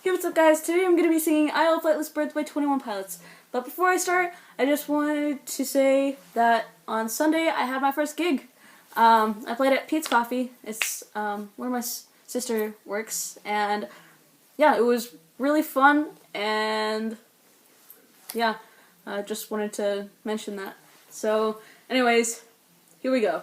Hey, what's up guys? Today I'm going to be singing I Love Flightless Birds by 21 Pilots. But before I start, I just wanted to say that on Sunday I had my first gig. I played at Pete's Coffee. It's where my sister works, and yeah, it was really fun, and yeah, I just wanted to mention that. So anyways, here we go.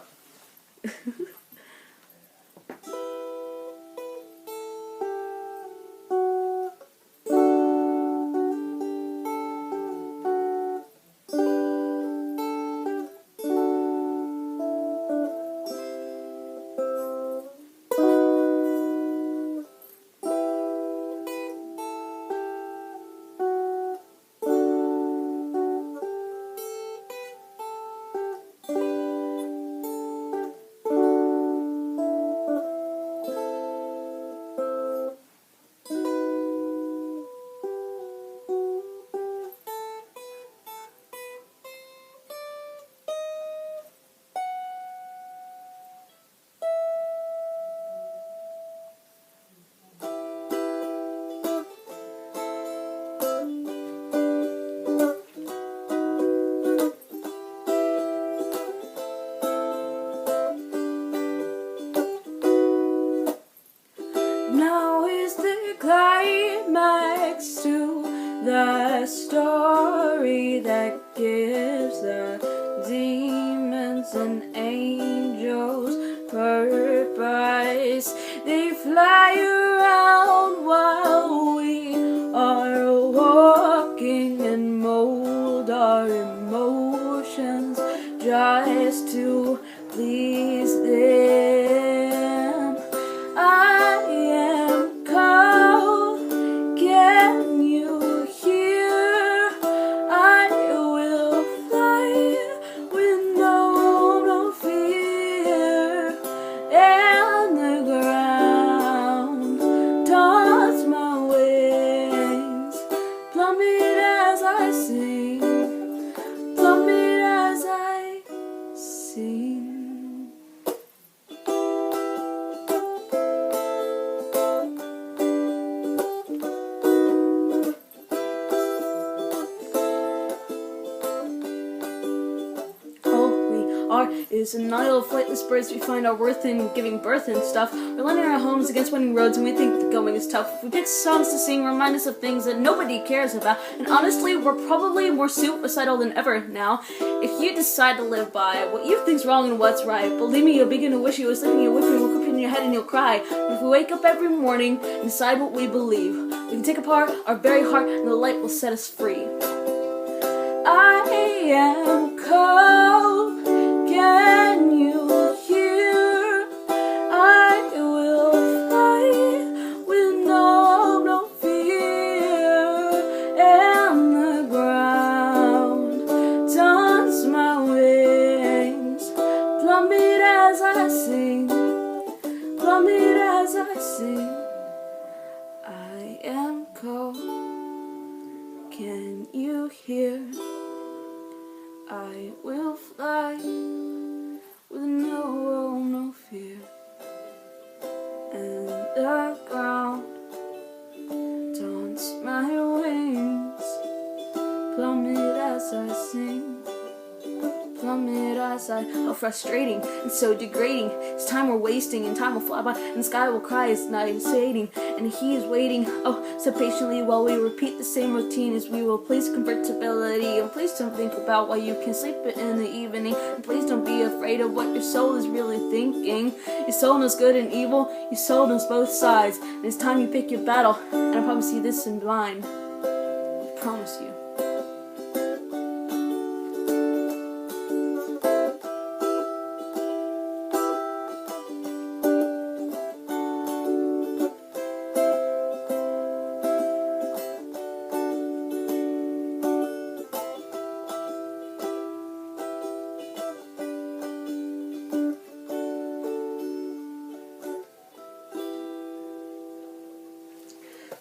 Now is the climax to the story that gives the demons and angels purpose. They fly around while we are walking and mold our emotions just to please them. I am cold, can you hear? I will fly with no fear, and the ground taunts my wings, plummet as I sing, plummet as I sing. Is an isle of flightless birds. We find our worth in giving birth and stuff. We're learning our homes against winning roads, and we think the going is tough. We pick songs to sing, remind us of things that nobody cares about, and honestly, we're probably more suicidal than ever now. If you decide to live by what you think's wrong and what's right, believe me, you'll begin to wish you was living your whip and look up in your head and you'll cry. But if we wake up every morning and decide what we believe, we can take apart our very heart and the light will set us free. I am cold, can you hear? I will fly with no fear, and the ground taunts my wings, plummet as I sing, plummet as I sing. I am cold, can you hear? I will fly with no fear, and the ground taunts my wings, plummet as I sing, plummet as I... How frustrating and so degrading. It's time we're wasting, and time will fly by, and the sky will cry as night is fading, and he is waiting, oh, so patiently while we repeat the same routine as we will. Please convertibility, and please don't think about why you can sleep in the evening, and please don't be afraid of what your soul is really thinking. Your soul knows good and evil, your soul knows both sides, and it's time you pick your battle, and I promise you this in blind. I promise you.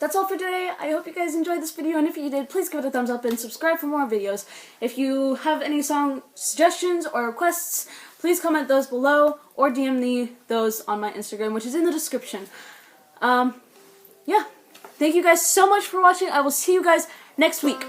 That's all for today. I hope you guys enjoyed this video, and if you did, please give it a thumbs up and subscribe for more videos. If you have any song suggestions or requests, please comment those below or DM me those on my Instagram, which is in the description. Yeah. Thank you guys so much for watching. I will see you guys next week.